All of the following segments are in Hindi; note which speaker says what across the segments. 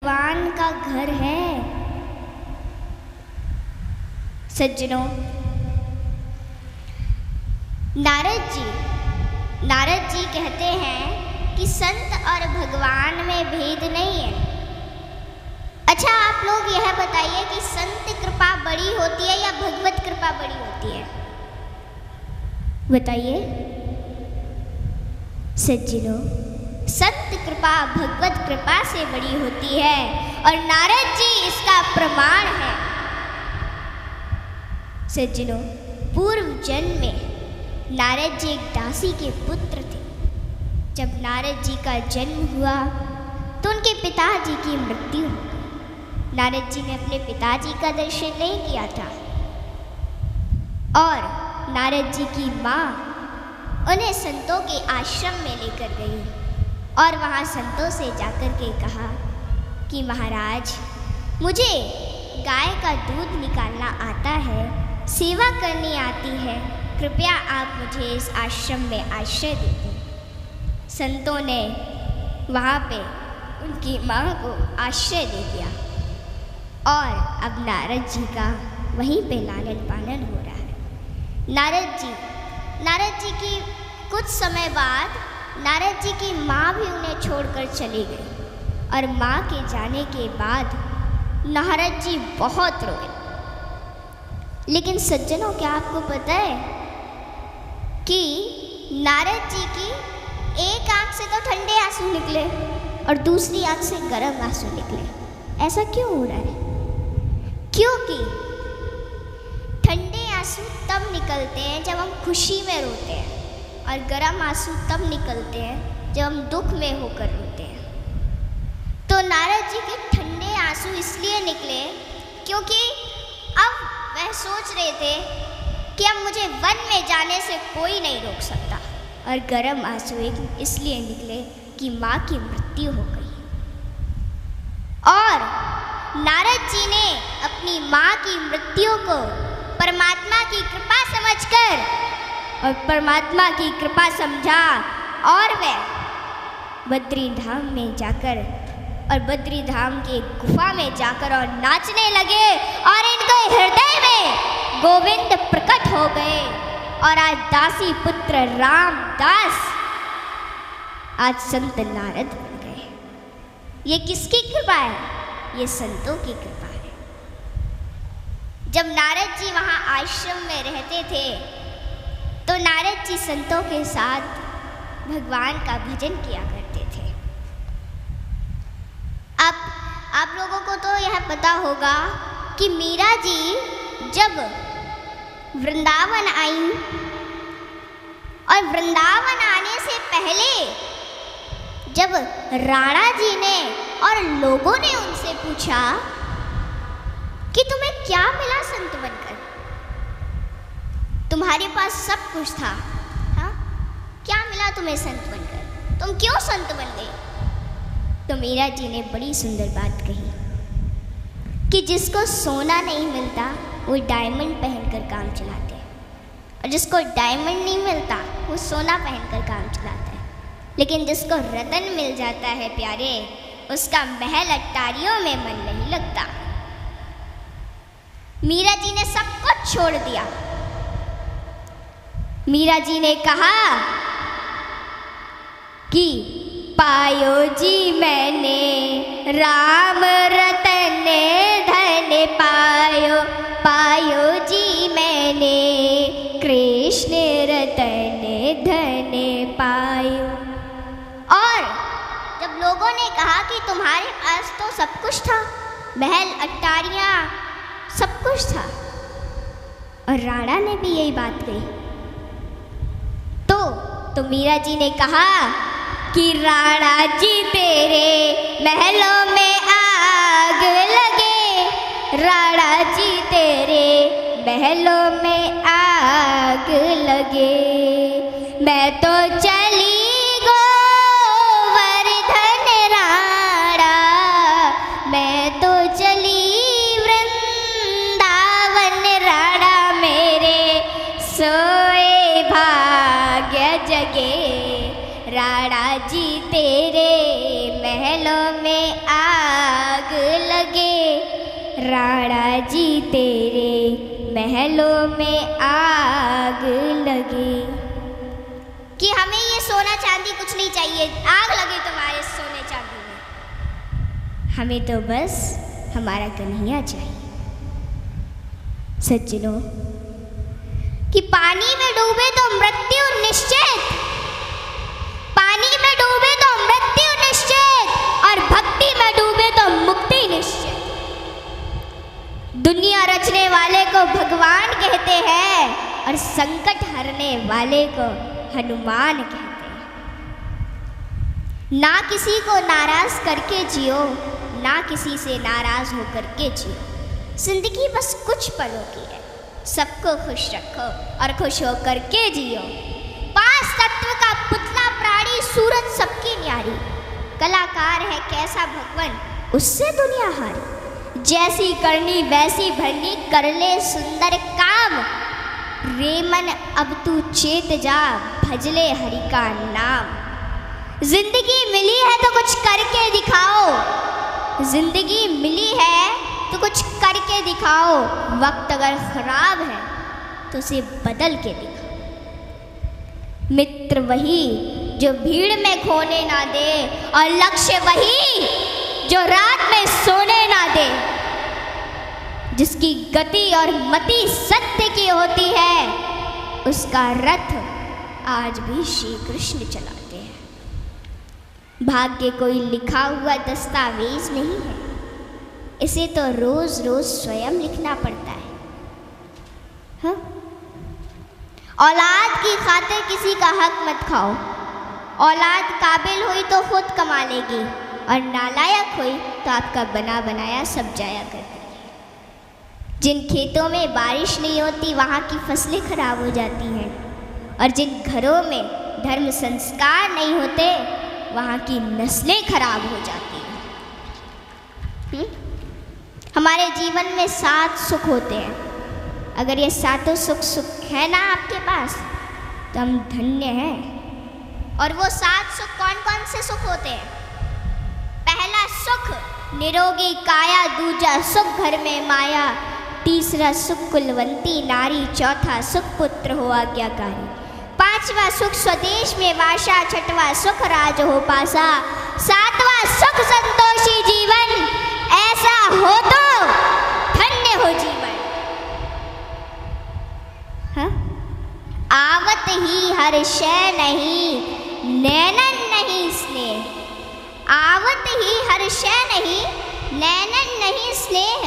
Speaker 1: भगवान का घर है। सज्जनों, नारद जी कहते हैं कि संत और भगवान में भेद नहीं है। अच्छा, आप लोग यह बताइए कि संत कृपा बड़ी होती है या भगवत कृपा बड़ी होती है? बताइए सज्जनों, संत कृपा भगवत कृपा से बड़ी होती है और नारद जी इसका प्रमाण है। सज्जनों, पूर्व जन्म में नारद जी एक दासी के पुत्र थे। जब नारद जी का जन्म हुआ तो उनके पिताजी की मृत्यु हो गई। नारद जी ने अपने पिताजी का दर्शन नहीं किया था और नारद जी की माँ उन्हें संतों के आश्रम में लेकर गई और वहाँ संतों से जाकर के कहा कि महाराज, मुझे गाय का दूध निकालना आता है, सेवा करनी आती है, कृपया आप मुझे इस आश्रम में आश्रय दे दें। संतों ने वहाँ पे उनकी माँ को आश्रय दे दिया और अब नारद जी का वहीं पे लालन पालन हो रहा है। नारद जी की कुछ समय बाद नारद जी की माँ भी उन्हें छोड़कर चली गई और माँ के जाने के बाद नारद जी बहुत रोए। लेकिन सज्जनों, क्या आपको पता है कि नारद जी की एक आंख से तो ठंडे आंसू निकले और दूसरी आंख से गर्म आंसू निकले? ऐसा क्यों हो रहा है? क्योंकि ठंडे आंसू तब निकलते हैं जब हम खुशी में रोते हैं और गर्म आंसू तब निकलते हैं जब हम दुख में होकर रोते हैं। तो नारद जी के ठंडे आंसू इसलिए निकले क्योंकि अब वह सोच रहे थे कि अब मुझे वन में जाने से कोई नहीं रोक सकता, और गर्म आंसू इसलिए निकले कि माँ की मृत्यु हो गई। और नारद जी ने अपनी माँ की मृत्यु को परमात्मा की कृपा समझकर और परमात्मा की कृपा समझा और वह बद्री धाम में जाकर और बद्री धाम की गुफा में जाकर और नाचने लगे और इनके हृदय में गोविंद प्रकट हो गए और आज दासी पुत्र रामदास आज संत नारद बन गए। ये किसकी कृपा है? ये संतों की कृपा है। जब नारद जी वहाँ आश्रम में रहते थे तो नारद जी संतों के साथ भगवान का भजन किया करते थे। आप लोगों को तो यह पता होगा कि मीरा जी जब वृंदावन आई और वृंदावन आने से पहले जब राणा जी ने और लोगों ने उनसे पूछा कि तुम्हें क्या मिला संत बनकर, तुम्हारे पास सब कुछ था, हाँ, क्या मिला तुम्हें संत बनकर, तुम क्यों संत बन गए? तो मीरा जी ने बड़ी सुंदर बात कही कि जिसको सोना नहीं मिलता वो डायमंड पहनकर काम चलाते हैं, और जिसको डायमंड नहीं मिलता वो सोना पहनकर काम चलाता है, लेकिन जिसको रतन मिल जाता है प्यारे, उसका महल अट्टारियों में मन नहीं लगता। मीरा जी ने सब कुछ छोड़ दिया। मीरा जी ने कहा कि पायो जी मैंने राम रतन धन पायो, पायो जी मैंने कृष्ण रतन धन पायो। और जब लोगों ने कहा कि तुम्हारे पास तो सब कुछ था, महल अट्टारियां सब कुछ था, और राणा ने भी यही बात कही, तो मीरा जी ने कहा कि राणा जी तेरे महलों में आग लगे, राणा जी तेरे महलों में आग लगे, मैं तो चली गोवर्धन राणा, मैं तो चली वृंदावन राणा, मेरे सोए भाग्य जगे, राणा जी तेरे महलों में आग राणा जी तेरे महलों में आग लगे। कि हमें ये सोना चांदी कुछ नहीं चाहिए, आग लगे तुम्हारे सोने चांदी में, हमें तो बस हमारा कन्हैया चाहिए। सज्जनों, कि पानी में डूबे तो मृत्यु निश्चित, पानी में डूबे तो मृत्यु निश्चित, और भक्ति में डूबे तो मुक्ति निश्चित। दुनिया रचने वाले को भगवान कहते हैं और संकट हरने वाले को हनुमान कहते हैं। ना किसी को नाराज करके जियो, ना किसी से नाराज होकर के जियो। जिंदगी बस कुछ पलों की है, सबको खुश रखो और खुश होकर के जियो। पांच तत्व का पुतला प्राणी सूरज सबकी न्यारी, कलाकार है कैसा भगवान उससे दुनिया हारी। जैसी करनी वैसी भरनी, कर ले सुंदर काम, रेमन अब तू चेत जा, भजले हरि का नाम। जिंदगी मिली है तो कुछ करके दिखाओ, जिंदगी मिली है तो कुछ करके दिखाओ। वक्त अगर खराब है तो उसे बदल के दिखाओ। मित्र वही जो भीड़ में खोने ना दे, और लक्ष्य वही जो रात में सोने ना दे। जिसकी गति और मति सत्य की होती है, उसका रथ आज भी श्री कृष्ण चलाते हैं। भाग्य कोई लिखा हुआ दस्तावेज नहीं है, इसे तो रोज रोज स्वयं लिखना पड़ता है। हाँ? औलाद की खातिर किसी का हक मत खाओ। औलाद काबिल हुई तो खुद कमा लेगी, और नालायक हुई तो आपका बना बनाया सब जाया कर देगी। जिन खेतों में बारिश नहीं होती वहाँ की फसलें खराब हो जाती हैं, और जिन घरों में धर्म संस्कार नहीं होते वहाँ की नस्लें खराब हो जाती हैं। हमारे जीवन में 7 सुख होते हैं। अगर ये 7 सुख है ना आपके पास तो हम धन्य हैं। और वो 7 सुख कौन कौन से सुख होते हैं? पहला सुख निरोगी काया, दूजा सुख घर में माया, तीसरा सुख कुलवंती नारी, चौथा सुख पुत्र हो आज्ञाकारी, पांचवा सुख स्वदेश में वासा, छठवां सुख राज हो पासा, सातवां सुख संतोषी जीवन, ऐसा हो तो धन्य हो जीवन। हाँ? आवत ही हर शय नहीं, नैनन नहीं स्नेह। आवत ही हर शय नहीं, नैनन नहीं स्नेह,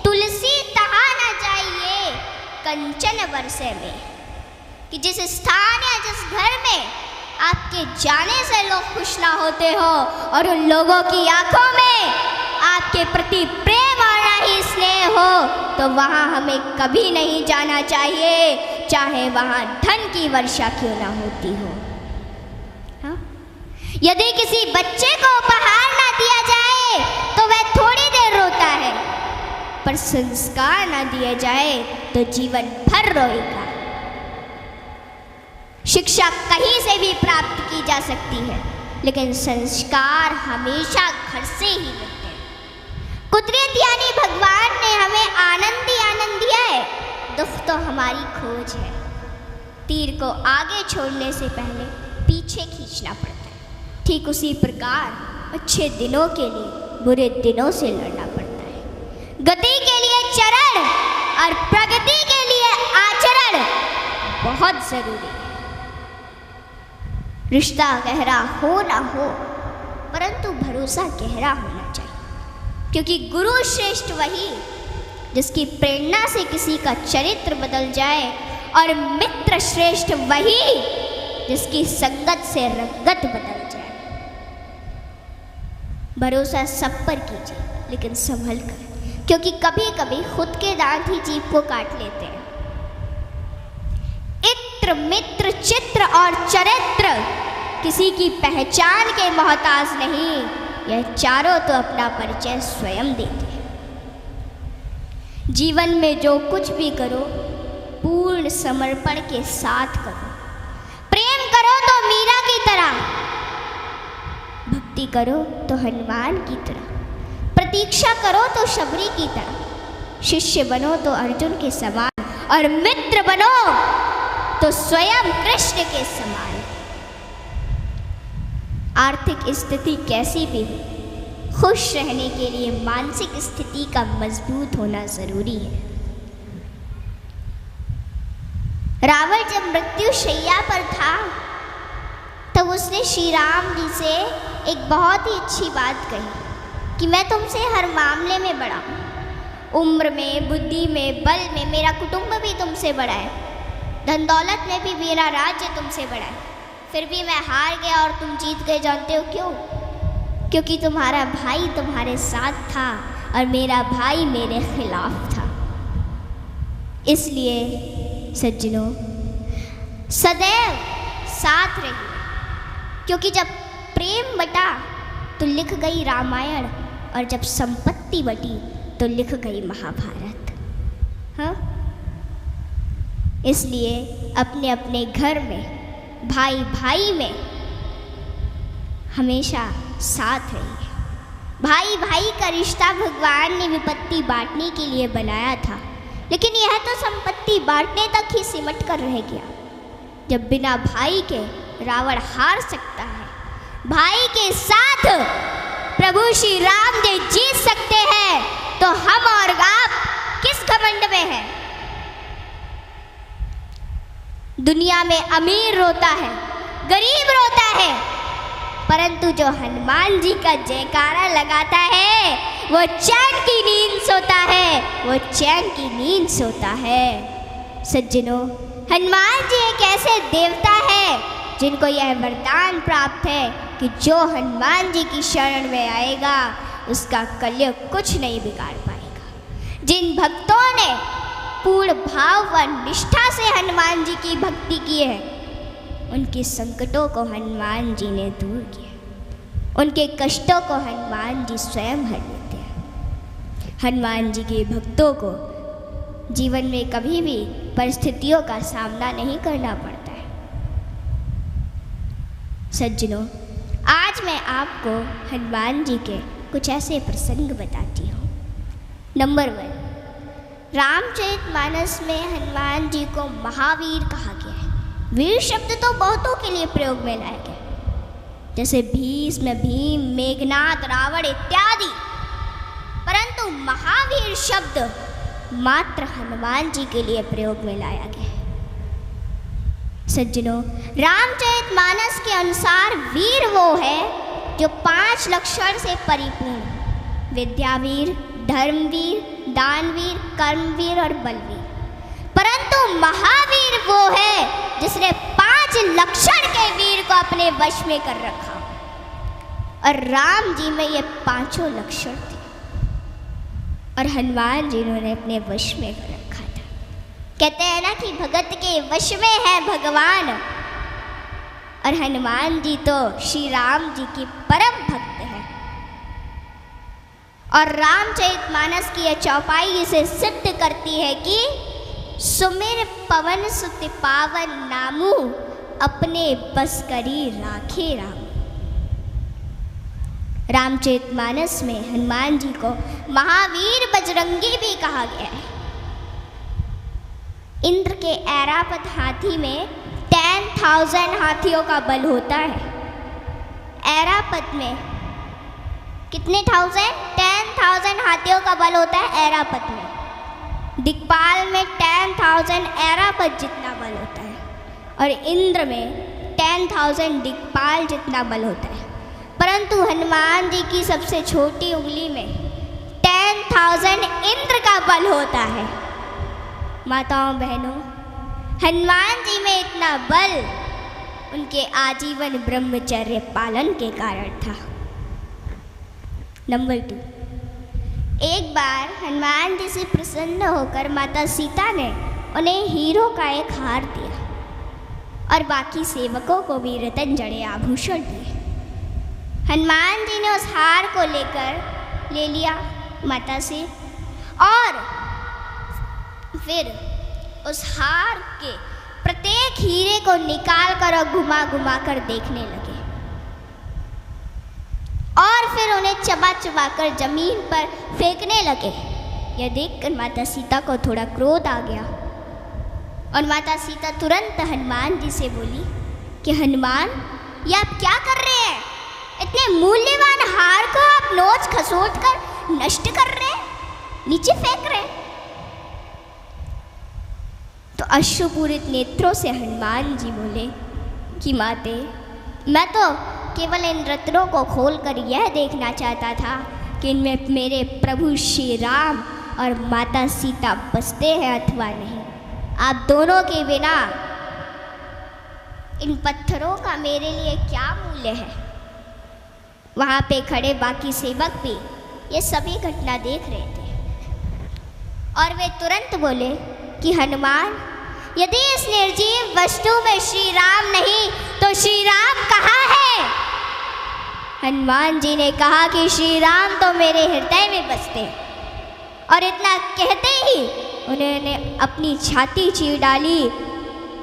Speaker 1: तुलसी तहा न जाइए कंचन बरसे में। कि जिस स्थान या जिस घर में आपके जाने से लोग खुश ना होते हो, और उन लोगों की आंखों में आपके प्रति प्रेम और ना ही स्नेह हो, तो वहाँ हमें कभी नहीं जाना चाहिए, चाहे वहाँ धन की वर्षा क्यों ना होती हो। हाँ? यदि किसी बच्चे को उपहार ना दिया जाए तो वह थोड़ी देर रोता है, पर संस्कार ना दिए जाए तो जीवन भर रोएगा। शिक्षा कहीं से भी प्राप्त की जा सकती है, लेकिन संस्कार हमेशा घर से ही मिलते हैं। कुदरत यानी भगवान ने हमें आनंद ही आनंद दिया है, दुख तो हमारी खोज है। तीर को आगे छोड़ने से पहले पीछे खींचना पड़ता है। ठीक उसी प्रकार अच्छे दिनों के लिए बुरे दिनों से लड़ना पड़ता है। गति के लिए चरण और प्रगति के लिए आचरण बहुत जरूरी है। रिश्ता गहरा हो ना हो, परंतु भरोसा गहरा होना चाहिए, क्योंकि गुरु श्रेष्ठ वही जिसकी प्रेरणा से किसी का चरित्र बदल जाए, और मित्र श्रेष्ठ वही जिसकी संगत से रंगत बदल जाए। भरोसा सब पर कीजिए, लेकिन संभल कर, क्योंकि कभी कभी खुद के दांत ही जीभ को काट लेते हैं। इत्र मित्र चित्र और चरित्र किसी की पहचान के मोहताज नहीं, यह चारों तो अपना परिचय स्वयं देते हैं। जीवन में जो कुछ भी करो पूर्ण समर्पण के साथ करो। प्रेम करो तो मीरा की तरह, भक्ति करो तो हनुमान की तरह, प्रतीक्षा करो तो शबरी की तरह, शिष्य बनो तो अर्जुन के समान, और मित्र बनो तो स्वयं कृष्ण के समान। आर्थिक स्थिति कैसी भी हो, खुश रहने के लिए मानसिक स्थिति का मजबूत होना जरूरी है। रावण जब मृत्यु शैया पर था तब उसने श्री राम जी से एक बहुत ही अच्छी बात कही कि मैं तुमसे हर मामले में बड़ा हूँ, उम्र में, बुद्धि में, बल में मेरा कुटुंब भी तुमसे बड़ा है, धन दौलत में भी मेरा राज्य तुमसे बड़ा है, फिर भी मैं हार गया और तुम जीत गए। जानते हो क्यों? क्योंकि तुम्हारा भाई तुम्हारे साथ था और मेरा भाई मेरे खिलाफ था। इसलिए सज्जनों, सदैव साथ रहिए, क्योंकि जब प्रेम बटा तो लिख गई रामायण, और जब संपत्ति बटी तो लिख गई महाभारत। हाँ, इसलिए अपने अपने घर में, भाई भाई में हमेशा साथ रहिए। भाई भाई का रिश्ता भगवान ने विपत्ति बांटने के लिए बनाया था, लेकिन यह तो संपत्ति बांटने तक ही सिमट कर रह गया। जब बिना भाई के रावण हार सकता है, भाई के साथ प्रभु श्री राम जी जीत सकते हैं, तो हम और आप किस घमंड में हैं? दुनिया में अमीर रोता है, गरीब रोता है, परंतु जो हनुमान जी का जयकारा लगाता है वो चैन की नींद सोता है, वो चैन की नींद सोता है। सज्जनों, हनुमान जी एक ऐसे देवता है जिनको यह वरदान प्राप्त है कि जो हनुमान जी की शरण में आएगा उसका कलयुग कुछ नहीं बिगाड़ पाएगा। जिन भक्तों ने पूर्ण भाव व निष्ठा से हनुमान जी की भक्ति की है, उनके संकटों को हनुमान जी ने दूर किया, उनके कष्टों को हनुमान जी स्वयं हर लेते हैं। हनुमान जी के भक्तों को जीवन में कभी भी परिस्थितियों का सामना नहीं करना पड़ता है। सज्जनों, आज मैं आपको हनुमान जी के कुछ ऐसे प्रसंग बताती हूँ। नंबर 1, रामचरितमानस में हनुमान जी को महावीर कहा गया है। वीर शब्द तो बहुतों के लिए प्रयोग में लाया गया, जैसे भीष्म, भीम, मेघनाद, रावण इत्यादि, परंतु महावीर शब्द मात्र हनुमान जी के लिए प्रयोग में लाया गया है। सज्जनों, रामचरितमानस के अनुसार वीर वो है जो 5 लक्षण से परिपूर्ण: विद्यावीर, धर्मवीर, दानवीर, कर्मवीर और बलवीर। परंतु महावीर वो है जिसने 5 लक्षण के वीर को अपने वश में कर रखा, और राम जी में ये 5 लक्षण थे और हनुमान जी ने अपने वश में कर रखा था। कहते हैं ना कि भगत के वश में है भगवान, और हनुमान जी तो श्री राम जी की परम भक्त है। और रामचरितमानस की यह चौपाई इसे सिद्ध करती है कि सुमिर पवन सुत पावन नामू, अपने बस करी राखे राम। रामचरितमानस में हनुमान जी को महावीर बजरंगी भी कहा गया है। इंद्र के ऐरावत हाथी में 10,000 हाथियों का बल होता है। ऐरावत में कितने 10,000 हाथियों का बल होता है ऐरावत में। दिक्पाल में 10,000 ऐरावत जितना बल होता है, और इंद्र में 10,000 दिक्पाल जितना बल होता है। परंतु हनुमान जी की सबसे छोटी उंगली में 10,000 इंद्र का बल होता है। माताओं बहनों, हनुमान जी में इतना बल उनके आजीवन ब्रह्मचर्य पालन के कारण था। नंबर 2, एक बार हनुमान जी से प्रसन्न होकर माता सीता ने उन्हें हीरो का एक हार दिया और बाकी सेवकों को भी रतन जड़े आभूषण दिए। हनुमान जी ने उस हार को ले लिया माता से, और फिर उस हार के प्रत्येक हीरे को निकाल कर और घुमा घुमा कर देखने लगे, और फिर उन्हें चबा चबा कर जमीन पर फेंकने लगे। यह देखकर माता सीता को थोड़ा क्रोध आ गया और माता सीता तुरंत हनुमान जी से बोली कि हनुमान, ये आप क्या कर रहे हैं? इतने मूल्यवान हार को आप नोच खसोट कर नष्ट कर रहे हैं, नीचे फेंक रहे हैं। तो अश्रुपूरित नेत्रों से हनुमान जी बोले कि माते, मैं तो केवल इन रत्नों को खोलकर यह देखना चाहता था कि इनमें मेरे प्रभु श्री राम और माता सीता बसते हैं अथवा नहीं। आप दोनों के बिना इन पत्थरों का मेरे लिए क्या मूल्य है? वहाँ पे खड़े बाकी सेवक भी ये सभी घटना देख रहे थे और वे तुरंत बोले कि हनुमान, यदि इस निर्जीव वस्तु में श्री राम नहीं तो श्री राम कहाँ है? हनुमान जी ने कहा कि श्री राम तो मेरे हृदय में बसते हैं। और इतना कहते ही उन्होंने अपनी छाती चीर डाली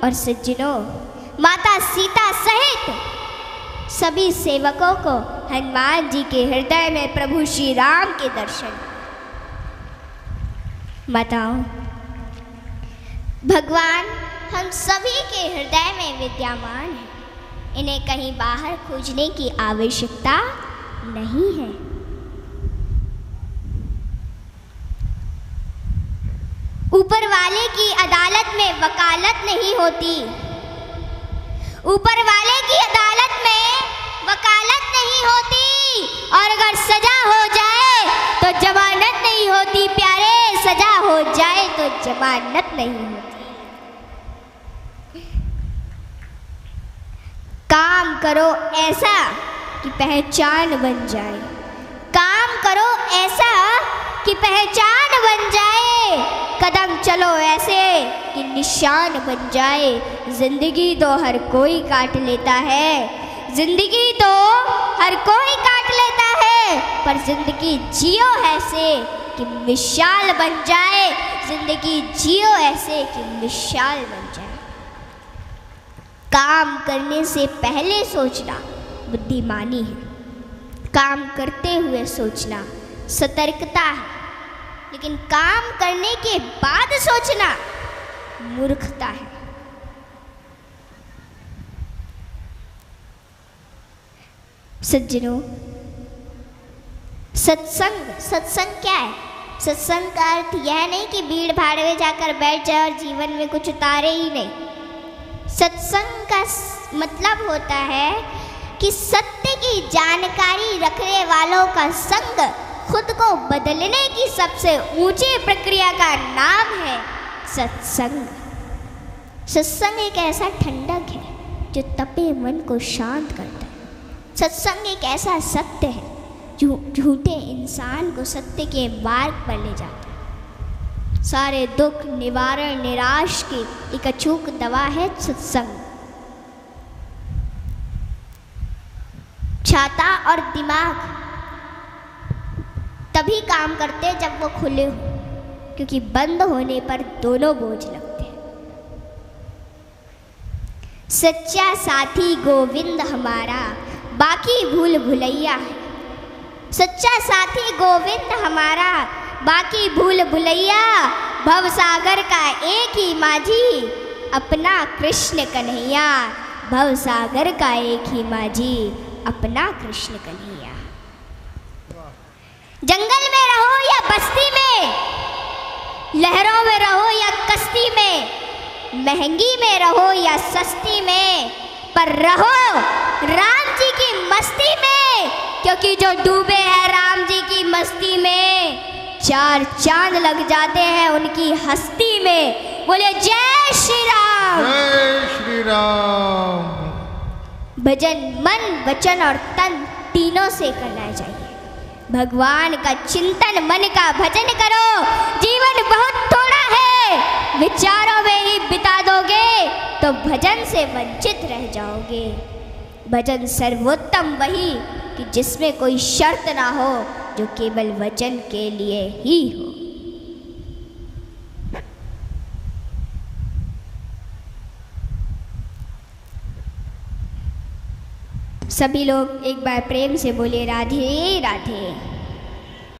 Speaker 1: और सज्जनों, माता सीता सहित सभी सेवकों को हनुमान जी के हृदय में प्रभु श्री राम के दर्शन। माताओं, भगवान हम सभी के हृदय में विद्यमान है, इन्हें कहीं बाहर खोजने की आवश्यकता नहीं है। ऊपर वाले की अदालत में वकालत नहीं होती, ऊपर वाले की अदालत में वकालत नहीं होती, और अगर सजा हो जाए तो जमानत नहीं होती प्यारे, सजा हो जाए तो जमानत नहीं होती। काम करो ऐसा कि पहचान बन जाए, काम करो ऐसा कि पहचान बन जाए, कदम चलो ऐसे कि निशान बन जाए। जिंदगी तो हर कोई काट लेता है, जिंदगी तो हर कोई काट लेता है, पर जिंदगी जियो ऐसे कि मिसाल बन जाए, जिंदगी जियो ऐसे कि मिसाल बन जाए। काम करने से पहले सोचना बुद्धिमानी है, काम करते हुए सोचना सतर्कता है, लेकिन काम करने के बाद सोचना मूर्खता है। सज्जनों, सत्संग क्या है? सत्संग का अर्थ यह नहीं कि भीड़ भाड़ में जाकर बैठ जाए और जीवन में कुछ उतारे ही नहीं। सत्संग का मतलब होता है कि सत्य की जानकारी रखने वालों का संग खुद को बदलने की सबसे ऊंची प्रक्रिया का नाम है सत्संग। सत्संग एक ऐसा ठंडक है जो तपे मन को शांत करता है। सत्संग एक ऐसा सत्य है जो झूठे इंसान को सत्य के मार्ग पर ले जाता है। सारे दुख निवारण निराश की एक अचूक दवा है सत्संग। छाता और दिमाग तभी काम करते हैं जब वो खुले हो, क्योंकि बंद होने पर दोनों बोझ लगते हैं। सच्चा साथी गोविंद हमारा, बाकी भूल भुलैया है। सच्चा साथी गोविंद हमारा, बाकी भूल भुलैया। भवसागर का एक ही माझी, अपना कृष्ण कन्हैया। भवसागर का एक ही माझी, अपना कृष्ण कन्हैया। जंगल में रहो या बस्ती में, लहरों में रहो या कश्ती में, महंगी में रहो या सस्ती में, पर रहो राम जी की मस्ती में, क्योंकि जो डूबे हैं राम जी की मस्ती में, चार चांद लग जाते हैं उनकी हस्ती में। बोले जय श्री राम।
Speaker 2: जय श्री राम।
Speaker 1: भजन मन वचन और तन तीनों से करना चाहिए। भगवान का चिंतन, मन का भजन करो। जीवन बहुत थोड़ा है, विचारों में ही बिता दोगे तो भजन से वंचित रह जाओगे। भजन सर्वोत्तम वही कि जिसमें कोई शर्त ना हो, जो केवल वचन के लिए ही हो। सभी लोग एक बार प्रेम से बोले राधे राधे।